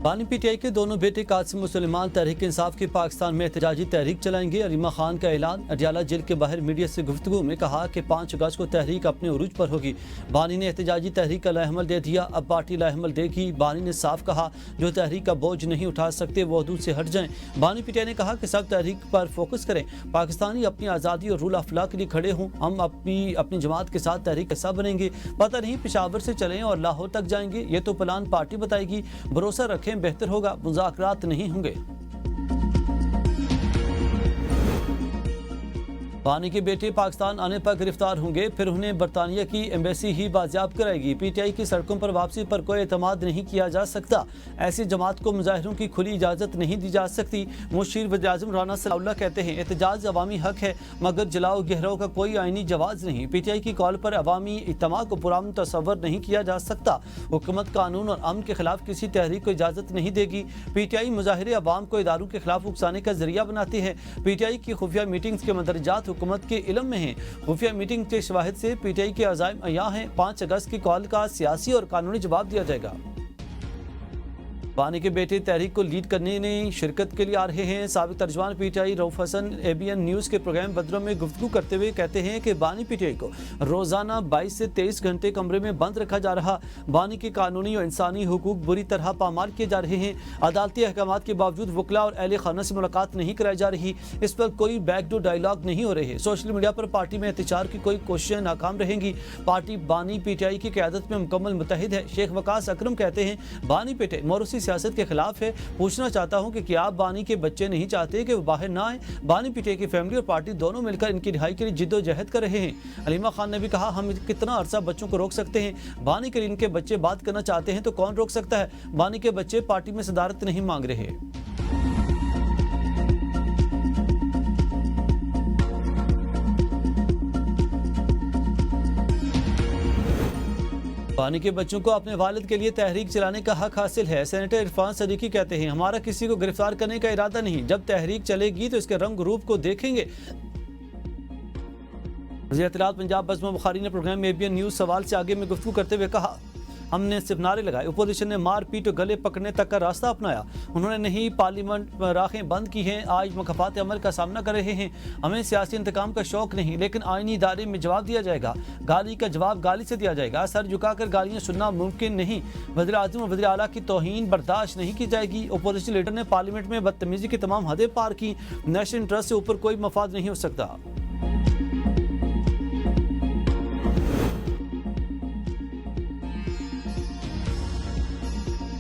بانی پی ٹی آئی کے دونوں بیٹے قاسم و سلیمان تحریک انصاف کی پاکستان میں احتجاجی تحریک چلائیں گے۔ علیمہ خان کا اعلان۔ اڈیالہ جیل کے باہر میڈیا سے گفتگو میں کہا کہ 5 اگست کو تحریک اپنے عروج پر ہوگی۔ بانی نے احتجاجی تحریک کا لاحمل دے دیا، اب پارٹی لاحمل دے گی۔ بانی نے صاف کہا جو تحریک کا بوجھ نہیں اٹھا سکتے وہ حدود سے ہٹ جائیں۔ بانی پی ٹی آئی نے کہا کہ سب تحریک پر فوکس کریں، پاکستانی اپنی آزادی اور رول آف لا کے لیے کھڑے ہوں۔ ہم اپنی جماعت کے ساتھ تحریک کیسا بنیں گے پتہ نہیں، پشاور سے چلیں اور لاہور تک جائیں گے، یہ تو پلان پارٹی بتائے گی۔ بھروسہ رکھیں بہتر ہوگا، مذاکرات نہیں ہوں گے۔ بانی کے بیٹے پاکستان آنے پر گرفتار ہوں گے، پھر انہیں برطانیہ کی ایمبیسی ہی بازیاب کرائے گی۔ پی ٹی آئی کی سڑکوں پر واپسی پر کوئی اعتماد نہیں کیا جا سکتا، ایسی جماعت کو مظاہروں کی کھلی اجازت نہیں دی جا سکتی۔ مشیر وزیراعظم رانا ثناء اللہ کہتے ہیں احتجاج عوامی حق ہے مگر جلاؤ گہراؤ کا کوئی آئینی جواز نہیں۔ پی ٹی آئی کی کال پر عوامی اجتماع کو پرامن تصور نہیں کیا جا سکتا۔ حکومت قانون اور امن کے خلاف کسی تحریک کو اجازت نہیں دے گی۔ پی ٹی آئی مظاہرے عوام کو اداروں کے خلاف اکسانے کا ذریعہ بناتی ہے۔ پی ٹی آئی کی خفیہ میٹنگز کے مندرجات حکومت کے علم میں ہیں۔ خفیہ میٹنگ کے شواہد سے پی ٹی آئی کے عزائم عیاں ہیں۔ 5 اگست کی کال کا سیاسی اور قانونی جواب دیا جائے گا۔ بانی کے بیٹے تحریک کو لیڈ کرنے نے شرکت کے لیے آ رہے ہیں۔ سابق ترجمان P T I Rauf Hassan A B N news کے پروگرام بدروں میں گفتگو کرتے ہوئے کہتے ہیں کہ بانی پی ٹی آئی کو روزانہ 22 سے 23 گھنٹے کمرے میں بند رکھا جا رہا۔ بانی کے قانونی اور انسانی حقوق بری طرح پامال کیے جا رہے ہیں۔ عدالتی احکامات کے باوجود وکلاء اور اہل خانہ سے ملاقات نہیں کرائی جا رہی۔ اس پر کوئی بیک ڈور ڈائیلاگ نہیں ہو رہے۔ سوشل میڈیا پر پارٹی میں انتشار کی کوئی کوششیں ناکام رہیں گی۔ پارٹی بانی پی ٹی آئی کی قیادت میں مکمل متحد ہے۔ شیخ وقاص اکرم کہتے ہیں بانی پی ٹی آئی موروثی سیاست کے خلاف ہے۔ پوچھنا چاہتا ہوں کہ کیا آپ بانی کے بچے نہیں چاہتے کہ وہ باہر نہ آئیں؟ بانی پی ٹی آئی کی فیملی اور پارٹی دونوں مل کر ان کی رہائی کے لیے جد و جہد کر رہے ہیں۔ علیمہ خان نے بھی کہا ہم کتنا عرصہ بچوں کو روک سکتے ہیں؟ بانی کے لیے ان کے بچے بات کرنا چاہتے ہیں تو کون روک سکتا ہے؟ بانی کے بچے پارٹی میں صدارت نہیں مانگ رہے۔ بانی کے بچوں کو اپنے والد کے لیے تحریک چلانے کا حق حاصل ہے۔ سینیٹر عرفان صدیقی کہتے ہیں ہمارا کسی کو گرفتار کرنے کا ارادہ نہیں، جب تحریک چلے گی تو اس کے رنگ روپ کو دیکھیں گے۔ وزیر اطلاعات پنجاب بزم بخاری نے programme A B N news سوال سے آگے میں گفتگو کرتے ہوئے کہا ہم نے صرف نعرے لگائے، اپوزیشن نے مار پیٹ اور گلے پکڑنے تک کا راستہ اپنایا۔ انہوں نے نہیں پارلیمنٹ راہیں بند کی ہیں، آج مخالفات عمل کا سامنا کر رہے ہیں۔ ہمیں سیاسی انتقام کا شوق نہیں، لیکن آئینی ادارے میں جواب دیا جائے گا۔ گالی کا جواب گالی سے دیا جائے گا، سر جھکا کر گالیاں سننا ممکن نہیں۔ وزیر اعظم اور وزیر اعلیٰ کی توہین برداشت نہیں کی جائے گی۔ اپوزیشن لیڈر نے پارلیمنٹ میں بدتمیزی کی تمام حدیں پار کی۔ نیشنل انٹرسٹ سے اوپر کوئی مفاد نہیں ہو سکتا۔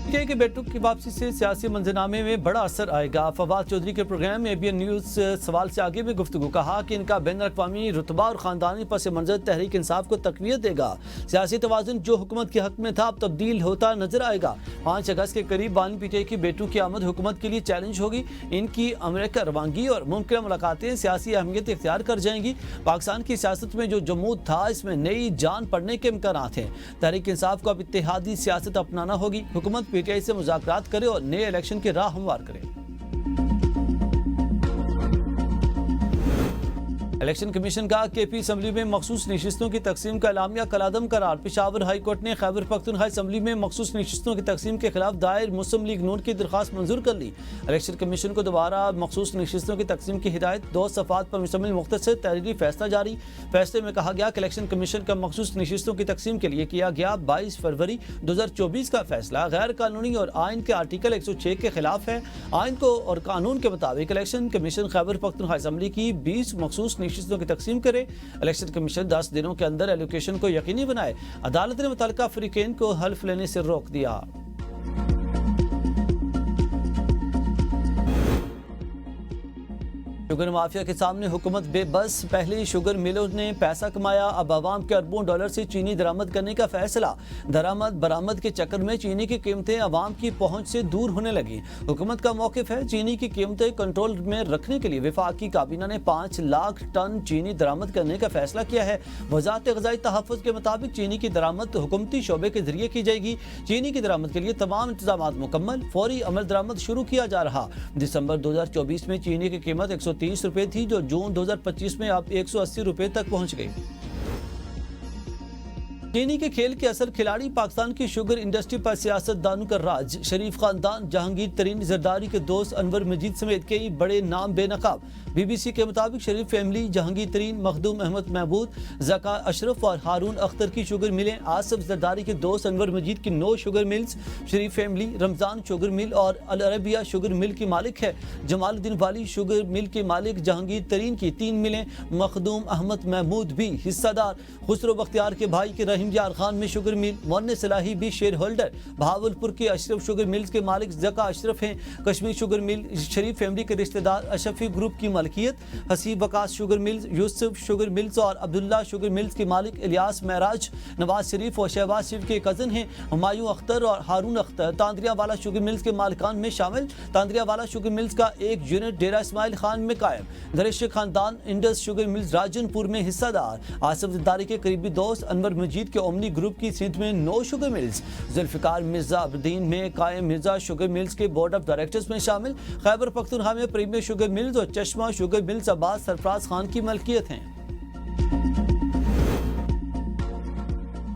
پی ٹی آئی کے بیٹوں کی واپسی سے سیاسی منظرنامے میں بڑا اثر آئے گا۔ فواد چودھری کے programme A B N news سوال سے آگے میں گفتگو کہا کہ ان کا بین الاقوامی رتبہ اور خاندانی پس منظر تحریک انصاف کو تقویت دے گا۔ سیاسی توازن جو حکومت کے حق میں تھا اب تبدیل ہوتا نظر آئے گا۔ 5 اگست کے قریب بانی پی ٹی آئی کے بیٹوں کی آمد حکومت کے لیے چیلنج ہوگی۔ ان کی امریکہ روانگی اور ممکنہ ملاقاتیں سیاسی اہمیت اختیار کر جائیں گی۔ پاکستان کی سیاست میں جو جمود تھا اس میں نئی جان پڑنے کے امکانات ہیں۔ تحریک انصاف کو اب اتحادی سیاست اپنانا ہوگی۔ حکومت پی ٹی آئی سے مذاکرات کرے اور نئے الیکشن کی راہ ہموار کرے۔ الیکشن کمیشن کا کے پی اسمبلی میں مخصوص نشستوں کی تقسیم کا اعلامیہ کالعدم قرار۔ پشاور ہائی کورٹ نے خیبر پختونخوا اسمبلی میں مخصوص نشستوں کی تقسیم کے خلاف دائر مسلم لیگ نون کی درخواست منظور کر لی۔ الیکشن کمیشن کو دوبارہ مخصوص نشستوں کی تقسیم کی ہدایت، 2 صفحات پر مشتمل مختصر تحریری فیصلہ جاری۔ فیصلے میں کہا گیا کہ الیکشن کمیشن کا مخصوص نشستوں کی تقسیم کے لیے کیا گیا 22 فروری 2024 کا فیصلہ غیر قانونی اور آئین کے آرٹیکل 106 کے خلاف ہے۔ آئین کو اور قانون کے مطابق election commission Khyber Pakhtunkhwa assembly کی 20 مخصوص نشستوں کی تقسیم کرے۔ الیکشن کمیشن 10 دنوں کے اندر ایلوکیشن کو یقینی بنائے۔ عدالت نے متعلقہ فریقین کو حلف لینے سے روک دیا۔ شوگر مافیا کے سامنے حکومت بے بس، پہلے شوگر ملوں نے پیسہ کمایا، اب عوام کے اربوں ڈالر سے چینی درآمد کرنے کا فیصلہ۔ درآمد برآمد کے چکر میں چینی کی قیمتیں عوام کی پہنچ سے دور ہونے لگیں۔ حکومت کا موقف ہے چینی کی قیمتیں کنٹرول میں رکھنے کے لیے وفاقی کابینہ نے 5 لاکھ ٹن چینی درآمد کرنے کا فیصلہ کیا ہے۔ وزارت غذائی تحفظ کے مطابق چینی کی درآمد حکومتی شعبے کے ذریعے کی جائے گی۔ چینی کی درآمد کے لیے تمام انتظامات مکمل، فوری عمل درآمد شروع کیا جا رہا۔ دسمبر 2024 میں چینی کی قیمت 130 روپے تھی جو جون 2025 میں اب 180 روپے تک پہنچ گئی۔ چینی کے کھیل کے اصل کھلاڑی پاکستان کی شوگر انڈسٹری پر سیاست دانوں کا راج، شریف خاندان، جہانگیر ترین زرداری کے دوست انور مجید سمیت کئی بڑے نام بے نقاب۔ بی بی سی کے مطابق شریف فیملی، جہانگیر ترین، مخدوم احمد محمود، زکا اشرف اور ہارون اختر کی شوگر ملیں، آصف زرداری کے دوست انور مجید کی 9 شوگر ملز، شریف فیملی رمضان شوگر مل اور العربیہ شوگر مل کی مالک ہے۔ جمال الدین والی شوگر مل کے مالک جہانگیر ترین کی 3 ملیں، مخدوم احمد محمود بھی حصہ دار۔ خسرو بختیار کے بھائی کے رحیم یار خان میں شوگر مل، مون صلاحی بھی شیئر ہولڈر۔ بہاولپور کے اشرف شوگر ملز کے مالک زکا اشرف ہیں۔ کشمیر شوگر مل شریف فیملی کے رشتہ دار اشرفی گروپ کی ملکیت۔ حسیب وقاص شوگر ملز، یوسف شوگر ملز اور عبداللہ شوگر ملز کے مالک الیاس معراج نواز شریف اور شہباز شریف کے کزن ہیں۔ ہمایوں اختر اور ہارون اختر تاندریا والا شوگر ملز کے مالکان میں شامل۔ تاندریا والا شوگر ملز کا ایک یونٹ ڈیرہ اسماعیل خان میں قائم۔ دریش خاندان انڈس شوگر ملز راجن پور میں حصہ دار۔ آصف زرداری کے قریبی دوست انور مجید کے اومنی گروپ کی سندھ میں 9 شوگر ملز۔ ذوالفقار مرزا ابدین میں قائم مرزا شوگر ملز کے بورڈ آف ڈائریکٹرز میں شامل۔ خیبر پختونخوا میں پریمیئر شوگر ملز اور چشمہ شوگر ملز عباس سرفراز خان کی ملکیت ہیں۔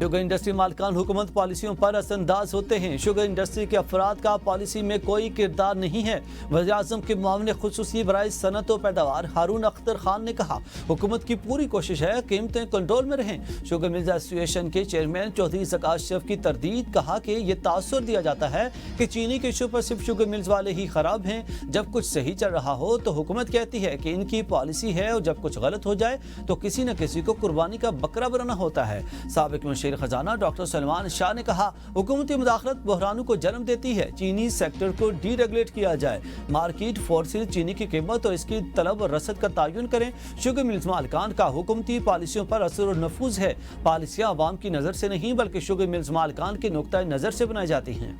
شوگر انڈسٹری مالکان حکومت پالیسیوں پر اثر انداز ہوتے ہیں۔ شوگر انڈسٹری کے افراد کا پالیسی میں کوئی کردار نہیں ہے۔ وزیر اعظم کے معاون خصوصی برائے صنعت و پیداوار ہارون اختر خان نے کہا، حکومت کی پوری کوشش ہے قیمتیں کنٹرول میں رہیں۔ شوگر ملز ایسوسی ایشن کے چیئرمین چودھری زکا اشرف کی تردید، کہا کہ یہ تاثر دیا جاتا ہے کہ چینی کے ایشو پر صرف شوگر ملز والے ہی خراب ہیں۔ جب کچھ صحیح چل رہا ہو تو حکومت کہتی ہے کہ ان کی پالیسی ہے، اور جب کچھ غلط ہو جائے تو کسی نہ کسی کو قربانی کا بکرا بنانا ہوتا ہے۔ سابق مشیر خزانہ ڈاکٹر سلمان شاہ نے کہا، حکومتی مداخلت بحرانوں کو جنم دیتی ہے۔ چینی سیکٹر کو ڈی ریگولیٹ کیا جائے۔ مارکیٹ فورسز چینی کی قیمت اور اس کی طلب اور رسد کا تعین کریں۔ شوگر ملز مالکان کا حکومتی پالیسیوں پر اثر و نفوذ ہے۔ پالیسیاں عوام کی نظر سے نہیں بلکہ شوگر ملز مالکان کے نقطۂ نظر سے بنائی جاتی ہیں۔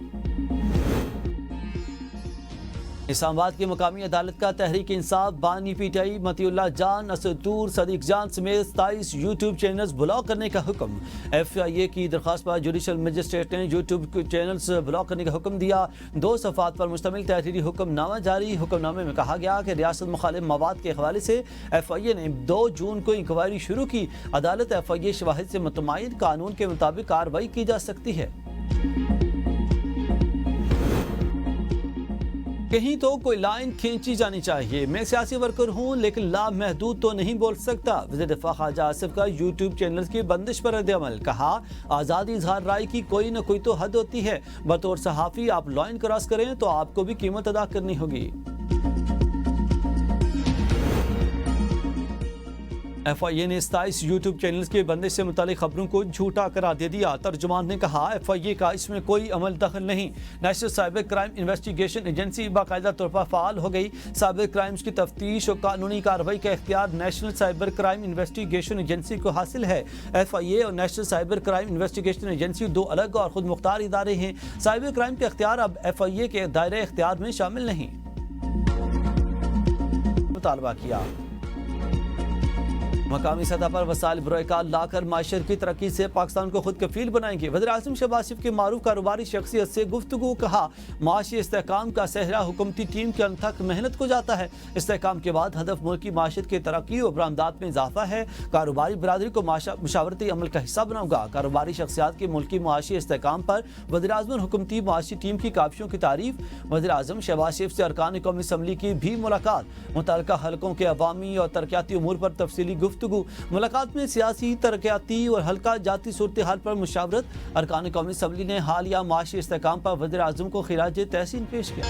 اسلام آباد کی مقامی عدالت کا تحریک انصاف، بانی پی ٹی آئی، متی اللہ جان، اسد طور، صدیق جان سمیت 27 یوٹیوب چینلز بلاک کرنے کا حکم۔ ایف آئی اے کی درخواست پر جوڈیشل مجسٹریٹ نے یوٹیوب چینلز بلاک کرنے کا حکم دیا۔ 2 صفحات پر مشتمل تحریری حکم نامہ جاری۔ حکم نامے میں کہا گیا کہ ریاست مخالف مواد کے حوالے سے ایف آئی اے نے 2 جون کو انکوائری شروع کی۔ عدالت ایف آئی اے شواہد سے مطمئن، قانون کے مطابق کارروائی کی جا سکتی ہے۔ کہیں تو کوئی لائن کھینچی جانی چاہیے۔ میں سیاسی ورکر ہوں لیکن لامحدود تو نہیں بول سکتا۔ وزیر دفاع خواجہ آصف کا یوٹیوب چینلز کی بندش پر رد عمل، کہا، آزادی اظہار رائے کی کوئی نہ کوئی تو حد ہوتی ہے۔ بطور صحافی آپ لائن کراس کریں تو آپ کو بھی قیمت ادا کرنی ہوگی۔ ایف آئی اے نے 27 یوٹیوب چینلز کے بندش سے متعلق خبروں کو جھوٹا قرار دے دیا۔ ترجمان نے کہا، ایف آئی اے کا اس میں کوئی عمل دخل نہیں۔ National cyber crime investigation agency باقاعدہ طور پر فعال ہو گئی۔ سائبر کرائمز کی تفتیش اور قانونی کارروائی کا اختیار national cyber crime investigation agency کو حاصل ہے۔ ایف آئی اے اور national cyber crime investigation agency 2 الگ اور خود مختار ادارے ہیں۔ سائبر کرائم کے اختیار اب ایف آئی اے کے دائرۂ اختیار میں شامل نہیں۔ مطالبہ کیا، مقامی سطح پر وسائل برائے کار لا کر معیشت کی ترقی سے پاکستان کو خود کفیل بنائیں گے۔ وزیر اعظم شہباز شریف کی معروف کاروباری شخصیت سے گفتگو، کہا، معاشی استحکام کا صحرا حکومتی ٹیم کے انتھک محنت کو جاتا ہے۔ استحکام کے بعد ہدف ملک کی معیشت کی ترقی اور برآمدات میں اضافہ ہے۔ کاروباری برادری کو مشاورتی عمل کا حصہ بناؤں گا۔ کاروباری شخصیات کی ملکی معاشی استحکام پر وزیر اعظم حکومتی معاشی ٹیم کی کاوشوں کی تعریف۔ وزیر اعظم شہباز شریف سے ارکان قومی اسمبلی کی بھی ملاقات، متعلقہ حلقوں کے عوامی اور ترقیاتی امور پر تفصیلی گفتگو۔ ملاقات میں سیاسی، ترقیاتی اور حلقہ جاتی صورتحال پر مشاورت۔ ارکان قومی اسمبلی نے حالیہ معاشی استحکام پر وزیر اعظم کو خراج تحسین پیش کیا۔